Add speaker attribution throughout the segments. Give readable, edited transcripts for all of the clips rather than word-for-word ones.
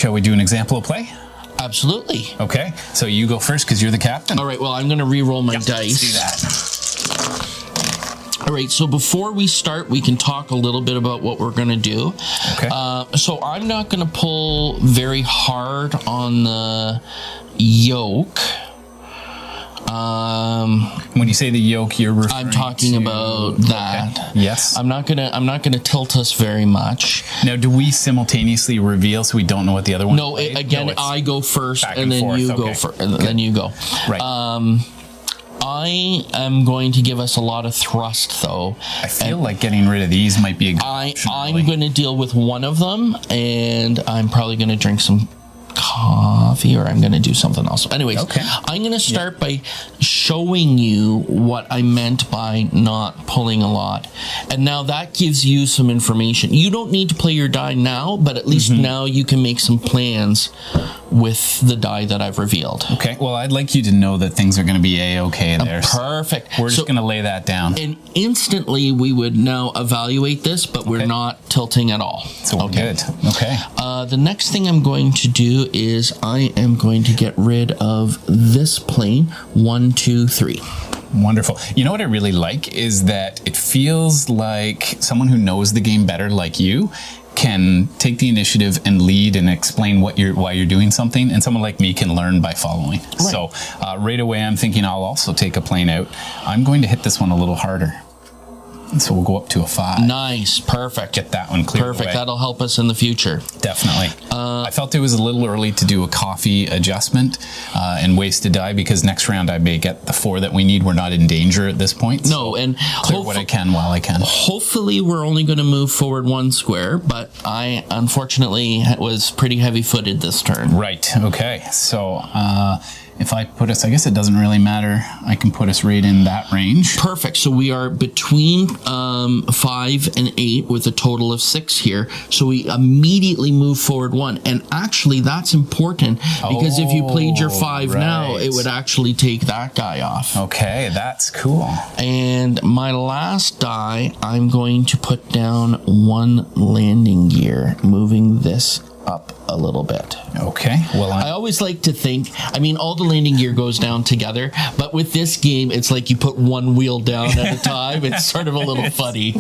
Speaker 1: shall we do an example of play?
Speaker 2: Absolutely.
Speaker 1: Okay, so you go first because you're the captain.
Speaker 2: All right, well, I'm going to re-roll my dice.
Speaker 1: Let's do that.
Speaker 2: All right, so before we start, we can talk a little bit about what we're going to do.
Speaker 1: Okay.
Speaker 2: So I'm not going to pull very hard on the yoke.
Speaker 1: When you say the yoke, you're referring
Speaker 2: I'm talking
Speaker 1: to...
Speaker 2: about that.
Speaker 1: Okay. Yes.
Speaker 2: I'm not gonna tilt us very much.
Speaker 1: Now, do we simultaneously reveal so we don't know what the other one?
Speaker 2: No, again, I go first, and then
Speaker 1: forth.
Speaker 2: you
Speaker 1: Okay.
Speaker 2: go first, and then you go.
Speaker 1: Right.
Speaker 2: I am going to give us a lot of thrust, though.
Speaker 1: I feel like getting rid of these might be a good option.
Speaker 2: I'm going to deal with one of them, and I'm probably going to drink some coffee, or I'm going to do something else. Anyways,
Speaker 1: okay.
Speaker 2: I'm going to start by showing you what I meant by not pulling a lot. And now that gives you some information. You don't need to play your die now, but at least now you can make some plans with the die that I've revealed.
Speaker 1: Okay, well, I'd like you to know that things are going to be A-okay there.
Speaker 2: Perfect.
Speaker 1: We're just going to lay that down.
Speaker 2: And instantly we would now evaluate this, but we're not tilting at all.
Speaker 1: So we're good. Okay.
Speaker 2: The next thing I'm going to do is I am going to get rid of this plane. 1, 2, 3.
Speaker 1: Wonderful. You know what I really like is that it feels like someone who knows the game better, like you, can take the initiative and lead and explain why you're doing something, and someone like me can learn by following. Right. So right away I'm thinking I'll also take a plane out. I'm going to hit this one a little harder. So we'll go up to a 5.
Speaker 2: Nice. Perfect.
Speaker 1: Get that one cleared
Speaker 2: Perfect.
Speaker 1: away.
Speaker 2: That'll help us in the future.
Speaker 1: Definitely. I felt it was a little early to do a coffee adjustment and waste a die, because next round I may get the 4 that we need. We're not in danger at this point.
Speaker 2: No,
Speaker 1: so
Speaker 2: and
Speaker 1: clear what I can while I can.
Speaker 2: Hopefully we're only going to move forward 1 square, but I unfortunately was pretty heavy-footed this turn.
Speaker 1: Right. Okay. So if I put us, I guess it doesn't really matter. I can put us right in that range.
Speaker 2: Perfect. So we are between 5 and 8 with a total of 6 here. So we immediately move forward 1. And actually, that's important, because if you played your 5 now, it would actually take that guy off.
Speaker 1: Okay, that's cool.
Speaker 2: And my last die, I'm going to put down 1 landing gear, moving this up a little bit.
Speaker 1: Okay. Well,
Speaker 2: I always like to think, I mean, all the landing gear goes down together, but with this game, it's like you put 1 wheel down at a time. It's sort of a little funny.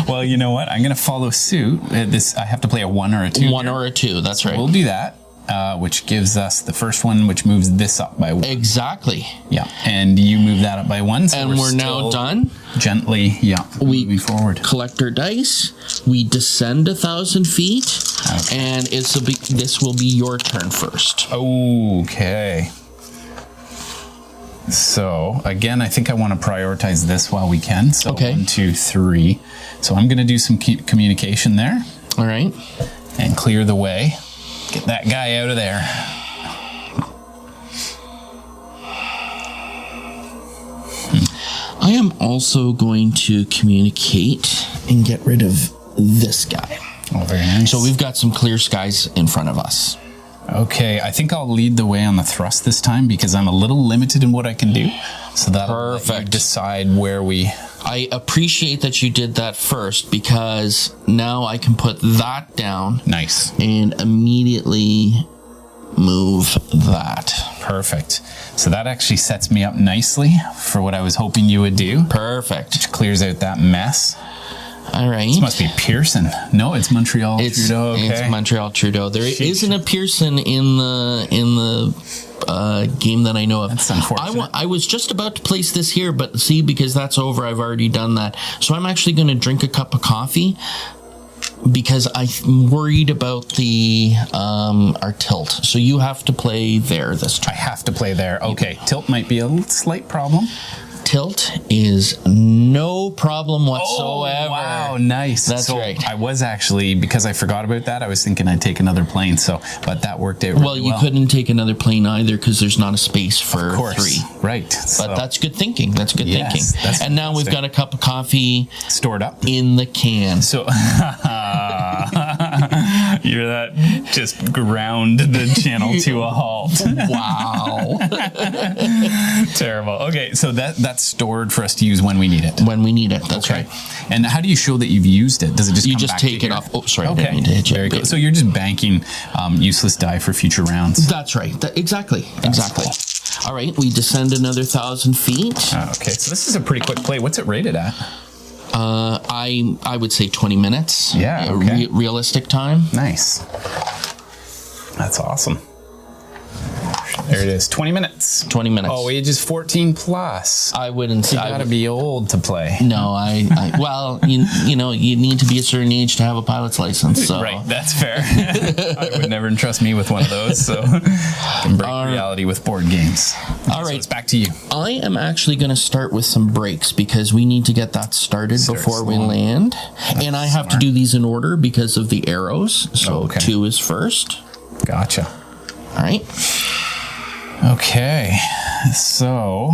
Speaker 1: Well, you know what? I'm going to follow suit. I have to play a 1 or a 2.
Speaker 2: 1 or a 2, that's right.
Speaker 1: We'll do that, which gives us the first one, which moves this up by 1.
Speaker 2: Exactly.
Speaker 1: Yeah, and you move that up by 1. So
Speaker 2: and we're now done.
Speaker 1: Gently, moving forward.
Speaker 2: Collect our dice. We descend 1,000 feet, and this will be your turn first.
Speaker 1: Okay. So again, I think I want to prioritize this while we can. So 1, 2, 3. So I'm going to do some communication there.
Speaker 2: All right.
Speaker 1: And clear the way. Get that guy out of there.
Speaker 2: I am also going to communicate and get rid of this guy.
Speaker 1: Oh, very nice.
Speaker 2: So we've got some clear skies in front of us.
Speaker 1: Okay, I think I'll lead the way on the thrust this time, because I'm a little limited in what I can do. So that'll let you decide where we...
Speaker 2: I appreciate that you did that first, because now I can put that down.
Speaker 1: Nice.
Speaker 2: And immediately move that.
Speaker 1: Perfect. So that actually sets me up nicely for what I was hoping you would do.
Speaker 2: Perfect.
Speaker 1: Which clears out that mess.
Speaker 2: All right.
Speaker 1: This must be Pearson. No, it's Montreal Trudeau. Okay.
Speaker 2: It's Montreal Trudeau. There isn't a Pearson in the game that I know of.
Speaker 1: That's unfortunate.
Speaker 2: I was just about to place this here, but see, because that's over, I've already done that. So I'm actually going to drink a cup of coffee, because I'm worried about the our tilt. So you have to play there this time.
Speaker 1: I have to play there. Okay. Tilt might be a slight problem.
Speaker 2: Tilt is no problem whatsoever.
Speaker 1: Oh, wow, nice.
Speaker 2: That's right.
Speaker 1: I was actually, because I forgot about that, I was thinking I'd take another plane, but that worked out really well.
Speaker 2: You couldn't take another plane either, because there's not a space for 3.
Speaker 1: Right.
Speaker 2: But that's good thinking. That's good thinking. And now we've got a cup of coffee
Speaker 1: stored up
Speaker 2: in the can.
Speaker 1: So You're that just ground the channel to a halt.
Speaker 2: Wow.
Speaker 1: Terrible. Okay, so that's stored for us to use when we need it.
Speaker 2: When we need it, that's right.
Speaker 1: And how do you show that you've used it? Does it just
Speaker 2: You
Speaker 1: come
Speaker 2: just
Speaker 1: back
Speaker 2: take
Speaker 1: to
Speaker 2: it
Speaker 1: here?
Speaker 2: off. Oh, sorry. I
Speaker 1: Okay,
Speaker 2: didn't mean to hit you.
Speaker 1: very cool. So you're just banking useless die for future rounds.
Speaker 2: That's right. Exactly. All right, we descend another 1,000 feet.
Speaker 1: Okay, so this is a pretty quick play. What's it rated at?
Speaker 2: I would say 20 minutes.
Speaker 1: Yeah, okay.
Speaker 2: Realistic time.
Speaker 1: Nice. That's awesome. There it is. 20 minutes.
Speaker 2: 20 minutes.
Speaker 1: Oh, age is 14 plus.
Speaker 2: I wouldn't say.
Speaker 1: You gotta be old to play.
Speaker 2: No, well, you know, you need to be a certain age to have a pilot's license. So.
Speaker 1: Right, that's fair. I would never entrust me with one of those, so I can break reality with board games.
Speaker 2: All right.
Speaker 1: So it's back to you.
Speaker 2: I am actually going to start with some brakes because we need to get that started before we land. And I have to do these in order because of the arrows. So 2 is first.
Speaker 1: Gotcha.
Speaker 2: All right.
Speaker 1: Okay, so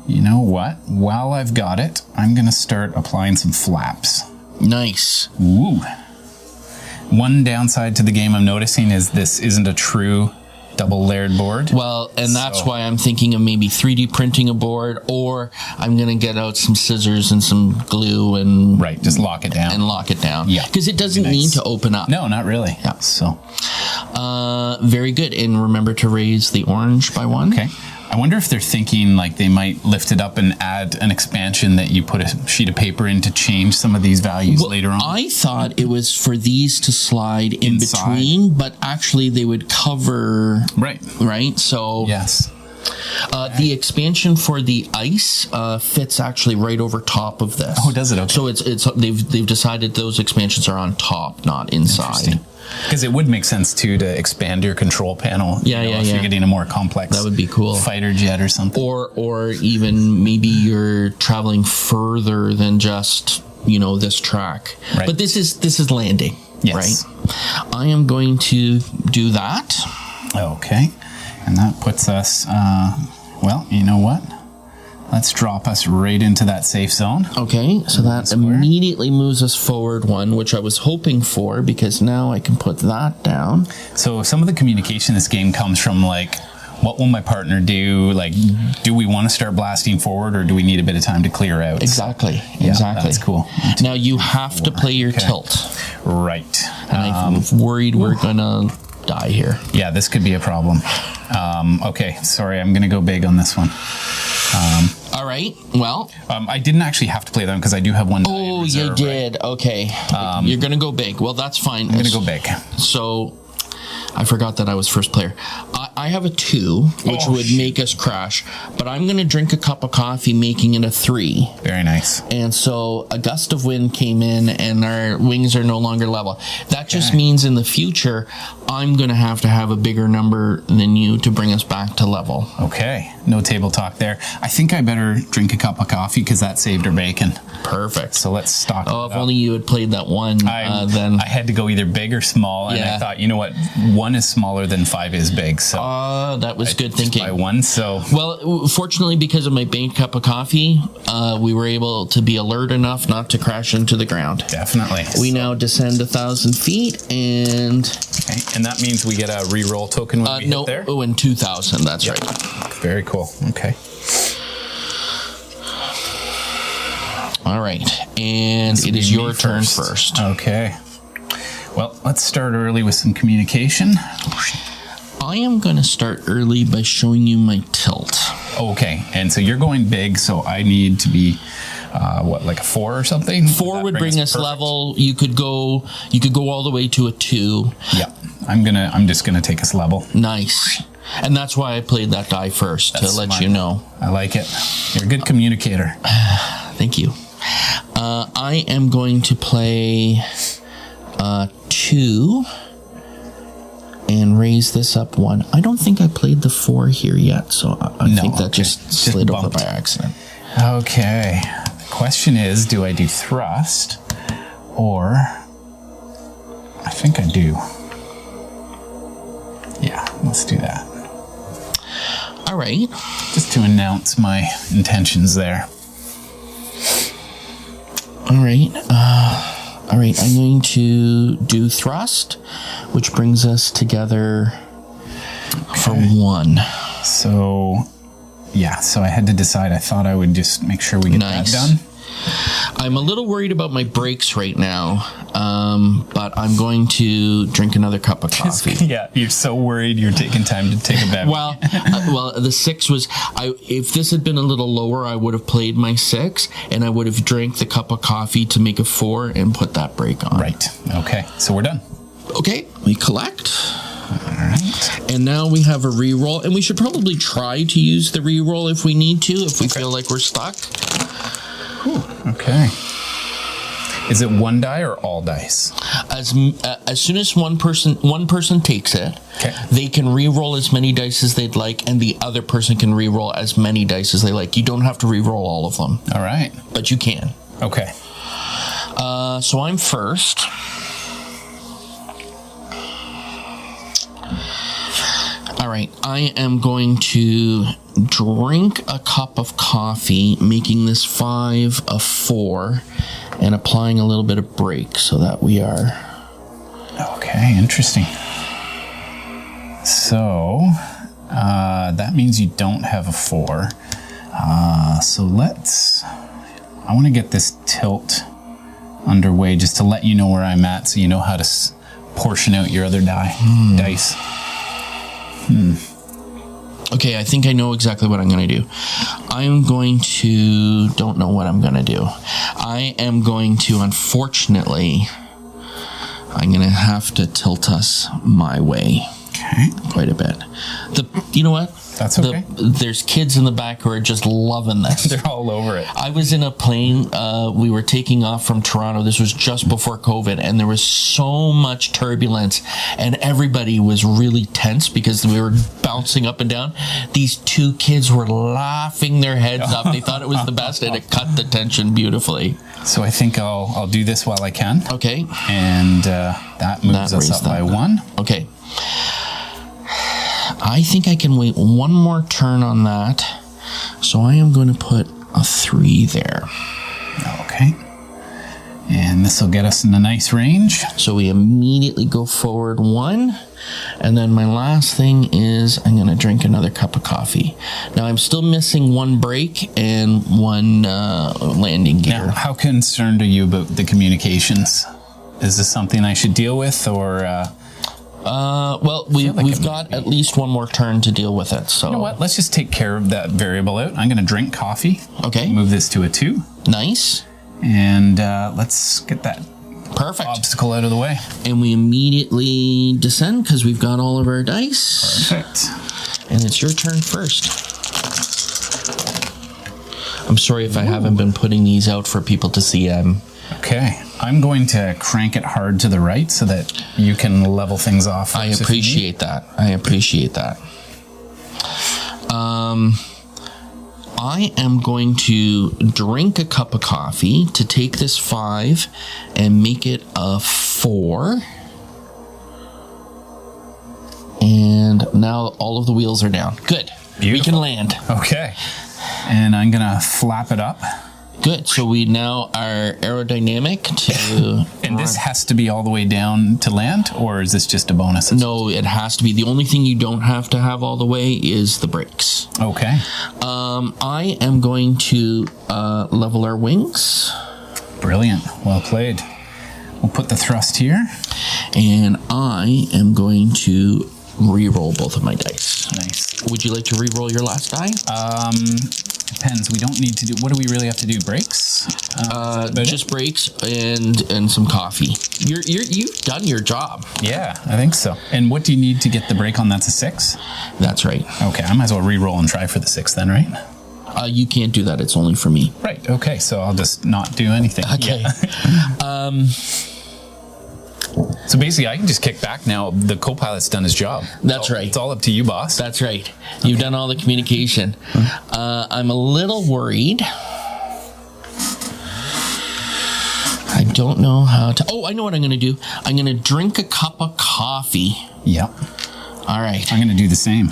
Speaker 1: you know what? While I've got it, I'm going to start applying some flaps.
Speaker 2: Nice.
Speaker 1: Ooh. One downside to the game I'm noticing is this isn't a true double layered board.
Speaker 2: Well, and that's why I'm thinking of maybe 3D printing a board, or I'm going to get out some scissors and some glue and
Speaker 1: just lock it down.
Speaker 2: And lock it down.
Speaker 1: Yeah.
Speaker 2: Because it doesn't need to open up.
Speaker 1: No, not really.
Speaker 2: Yeah.
Speaker 1: So.
Speaker 2: Very good. And remember to raise the orange by 1.
Speaker 1: Okay. I wonder if they're thinking like they might lift it up and add an expansion that you put a sheet of paper in to change some of these values later on.
Speaker 2: I thought it was for these to slide in between, but actually they would cover. Right. So.
Speaker 1: Yes.
Speaker 2: The expansion for the ice fits actually right over top of this.
Speaker 1: Oh, does it? Okay.
Speaker 2: So it's they've decided those expansions are on top, not inside.
Speaker 1: Because it would make sense too to expand your control panel.
Speaker 2: Yeah.
Speaker 1: If you're getting a more complex,
Speaker 2: that would be cool,
Speaker 1: fighter jet or something.
Speaker 2: Or even maybe you're traveling further than just this track. Right. But this is landing.
Speaker 1: Yes.
Speaker 2: Right. I am going to do that.
Speaker 1: Okay. And that puts us, well, you know what? Let's drop us right into that safe zone.
Speaker 2: Okay, so that immediately moves us forward 1, which I was hoping for, because now I can put that down.
Speaker 1: So some of the communication in this game comes from, like, what will my partner do? Like, do we want to start blasting forward, or do we need a bit of time to clear out?
Speaker 2: Exactly.
Speaker 1: That's cool.
Speaker 2: Now you have to play your tilt.
Speaker 1: Right.
Speaker 2: And I'm worried we're going to die here.
Speaker 1: Yeah, this could be a problem. Okay, sorry, I'm going to go big on this one.
Speaker 2: All right, well.
Speaker 1: I didn't actually have to play them because I do have one.
Speaker 2: Oh, you did. Right? Okay. You're going to go big. Well, that's fine.
Speaker 1: I'm going to go big.
Speaker 2: So, I forgot that I was first player. I have a 2, which would make us crash, but I'm going to drink a cup of coffee, making it a 3.
Speaker 1: Very nice.
Speaker 2: And so a gust of wind came in and our wings are no longer level. That just means in the future, I'm going to have a bigger number than you to bring us back to level.
Speaker 1: Okay. No table talk there. I think I better drink a cup of coffee because that saved our bacon.
Speaker 2: Perfect.
Speaker 1: So let's stock it up.
Speaker 2: If only you had played that one, then...
Speaker 1: I had to go either big or small, and I thought, you know what? 1 is smaller than 5 is big, so...
Speaker 2: that was good thinking.
Speaker 1: By 1, so...
Speaker 2: Well, fortunately, because of my baked cup of coffee, we were able to be alert enough not to crash into the ground.
Speaker 1: Definitely.
Speaker 2: We now descend 1,000 feet, and...
Speaker 1: Okay, and that means we get a re-roll token when we hit there?
Speaker 2: Oh, and 2,000, that's right.
Speaker 1: Very cool. Okay.
Speaker 2: All right, and it is your turn first.
Speaker 1: Okay. Well, let's start early with some communication.
Speaker 2: I am going to start early by showing you my tilt.
Speaker 1: Okay, and so you're going big, so I need to be, like a 4 or something?
Speaker 2: 4 would bring us level. You could go all the way to a 2.
Speaker 1: Yeah, I'm just gonna take us level.
Speaker 2: Nice. And that's why I played that die first, to let you know.
Speaker 1: I like it. You're a good communicator.
Speaker 2: Thank you. I am going to play 2 and raise this up 1. I don't think I played the 4 here yet, so I think that just slid over by accident.
Speaker 1: Okay. The question is, do I do thrust, or I think I do. Yeah, let's do that.
Speaker 2: All right.
Speaker 1: Just to announce my intentions there.
Speaker 2: All right. All right, I'm going to do thrust, which brings us together for 1.
Speaker 1: So, yeah, so I had to decide. I thought I would just make sure we get that done.
Speaker 2: I'm a little worried about my breaks right now, but I'm going to drink another cup of coffee.
Speaker 1: Yeah, you're so worried you're taking time to take a bath.
Speaker 2: Well, the 6 was, if this had been a little lower, I would have played my 6, and I would have drank the cup of coffee to make a 4 and put that break on.
Speaker 1: Right. Okay, so we're done.
Speaker 2: Okay, we collect.
Speaker 1: All right.
Speaker 2: And now we have a reroll, and we should probably try to use the reroll if we need to, if we feel like we're stuck.
Speaker 1: Whew, okay. Is it 1 die or all dice?
Speaker 2: As soon as one person takes it,
Speaker 1: okay,
Speaker 2: they can re-roll as many dice as they'd like, and the other person can re-roll as many dice as they like. You don't have to re-roll all of them.
Speaker 1: All right.
Speaker 2: But you can.
Speaker 1: Okay.
Speaker 2: So I'm first. All right. I am going to drink a cup of coffee, making this 5 a 4, and applying a little bit of break so that we are...
Speaker 1: Okay, interesting. So, that means you don't have a 4. So I want to get this tilt underway just to let you know where I'm at so you know how to portion out your other dice.
Speaker 2: Okay, I think I know exactly what I'm going to do. Don't know what I'm going to do. I am going to, unfortunately, I'm going to have to tilt us my way.
Speaker 1: Okay.
Speaker 2: Quite a bit. You know what?
Speaker 1: That's okay.
Speaker 2: There's kids in the back who are just loving this.
Speaker 1: They're all over it.
Speaker 2: I was in a plane. We were taking off from Toronto. This was just before COVID, and there was so much turbulence, and everybody was really tense because we were bouncing up and down. These 2 kids were laughing their heads up. They thought it was the best, and it cut the tension beautifully.
Speaker 1: So I think I'll do this while I can.
Speaker 2: Okay.
Speaker 1: And that moves us up by 1.
Speaker 2: Okay. I think I can wait 1 more turn on that. So I am going to put a 3 there.
Speaker 1: Okay. And this will get us in a nice range.
Speaker 2: So we immediately go forward 1. And then my last thing is I'm going to drink another cup of coffee. Now I'm still missing 1 break and 1 landing gear.
Speaker 1: Now, how concerned are you about the communications? Is this something I should deal with, or...
Speaker 2: Well, we've got at least 1 more turn to deal with it. So
Speaker 1: you know what? Let's just take care of that variable out. I'm going to drink coffee.
Speaker 2: Okay.
Speaker 1: Move this to a 2.
Speaker 2: Nice.
Speaker 1: And let's get that
Speaker 2: perfect
Speaker 1: obstacle out of the way.
Speaker 2: And we immediately descend because we've got all of our dice.
Speaker 1: Perfect.
Speaker 2: And it's your turn first. I'm sorry if I haven't been putting these out for people to see.
Speaker 1: Okay. I'm going to crank it hard to the right so that you can level things off.
Speaker 2: I appreciate that. I am going to drink a cup of coffee to take this 5 and make it a 4. And now all of the wheels are down. Good. Beautiful. We can land.
Speaker 1: Okay. And I'm going to flap it up.
Speaker 2: Good. So we now are aerodynamic to...
Speaker 1: And this has to be all the way down to land, or is this just a bonus?
Speaker 2: No, it has to be. The only thing you don't have to have all the way is the brakes.
Speaker 1: Okay.
Speaker 2: I am going to level our wings.
Speaker 1: Brilliant. Well played. We'll put the thrust here.
Speaker 2: And I am going to re-roll both of my dice.
Speaker 1: Nice.
Speaker 2: Would you like to re-roll your last die?
Speaker 1: Depends. We don't need to do... What do we really have to do? Brakes?
Speaker 2: Just brakes and some coffee. You've done your job.
Speaker 1: Yeah, I think so. And what do you need to get the brake on? That's a 6?
Speaker 2: That's right.
Speaker 1: Okay, I might as well re-roll and try for the 6 then, right?
Speaker 2: You can't do that. It's only for me.
Speaker 1: Right. Okay, so I'll just not do anything.
Speaker 2: Okay.
Speaker 1: Yeah. So basically, I can just kick back now. The co-pilot's done his job.
Speaker 2: That's right.
Speaker 1: It's all up to you, boss.
Speaker 2: That's right. You've done all the communication. I'm a little worried. I don't know how to... Oh, I know what I'm going to do. I'm going to drink a cup of coffee.
Speaker 1: Yep.
Speaker 2: All right.
Speaker 1: I'm going to do the same.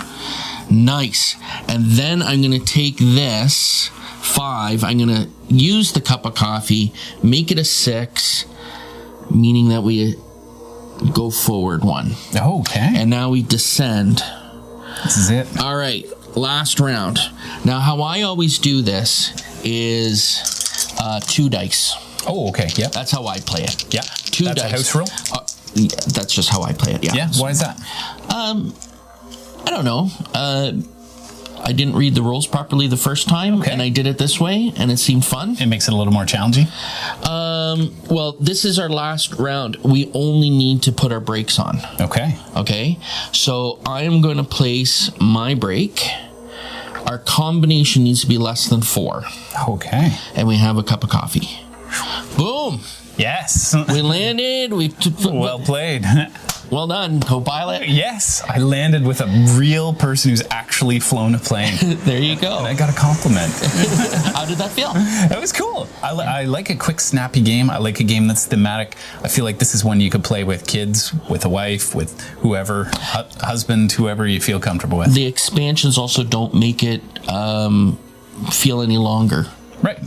Speaker 2: Nice. And then I'm going to take this 5. I'm going to use the cup of coffee, make it a 6, meaning that we go forward one.
Speaker 1: Oh, okay.
Speaker 2: And now we descend.
Speaker 1: This is it.
Speaker 2: All right, last round. Now, how I always do this is 2 dice.
Speaker 1: Oh, okay. Yep.
Speaker 2: That's how I play it.
Speaker 1: Yeah.
Speaker 2: 2
Speaker 1: That's
Speaker 2: dice.
Speaker 1: a house rule?
Speaker 2: Yeah, that's just how I play it, yeah.
Speaker 1: Yeah. Why is that?
Speaker 2: I don't know. I didn't read the rules properly the first time,
Speaker 1: Okay.
Speaker 2: and I did it this way, and it seemed fun.
Speaker 1: It makes it a little more challenging.
Speaker 2: Well, this is our last round. We only need to put our brakes on.
Speaker 1: Okay.
Speaker 2: Okay? So I am going to place my brake. Our combination needs to be less than 4.
Speaker 1: Okay.
Speaker 2: And we have a cup of coffee. Boom!
Speaker 1: Yes.
Speaker 2: We landed.
Speaker 1: Well played.
Speaker 2: Well done, co-pilot.
Speaker 1: Yes. I landed with a real person who's actually flown a plane.
Speaker 2: There you go.
Speaker 1: I got a compliment.
Speaker 2: How did that feel?
Speaker 1: That was cool. I like a quick, snappy game. I like a game that's thematic. I feel like this is one you could play with kids, with a wife, with whoever, husband, whoever you feel comfortable with.
Speaker 2: The expansions also don't make it feel any longer.
Speaker 1: Right.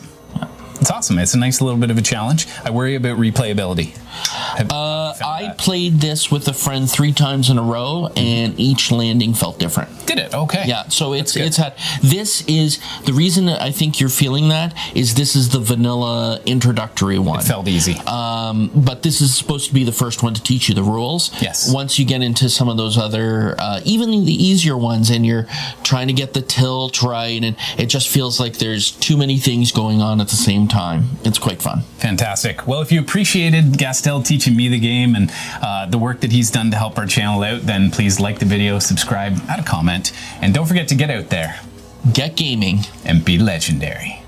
Speaker 1: It's awesome. It's a nice little bit of a challenge. I worry about replayability.
Speaker 2: I played this with a friend 3 times in a row, and each landing felt different.
Speaker 1: Did it? Okay.
Speaker 2: Yeah, so it's had, this is, the reason that I think you're feeling that is this is the vanilla introductory one.
Speaker 1: It felt easy.
Speaker 2: But this is supposed to be the first one to teach you the rules.
Speaker 1: Yes.
Speaker 2: Once you get into some of those other, even the easier ones, and you're trying to get the tilt right, and it just feels like there's too many things going on at the same time. It's quite fun.
Speaker 1: Fantastic. Well, if you appreciated Gastel teaching me the game and the work that he's done to help our channel out, then please like the video, subscribe, add a comment, and don't forget to get out there.
Speaker 2: Get gaming.
Speaker 1: And be legendary.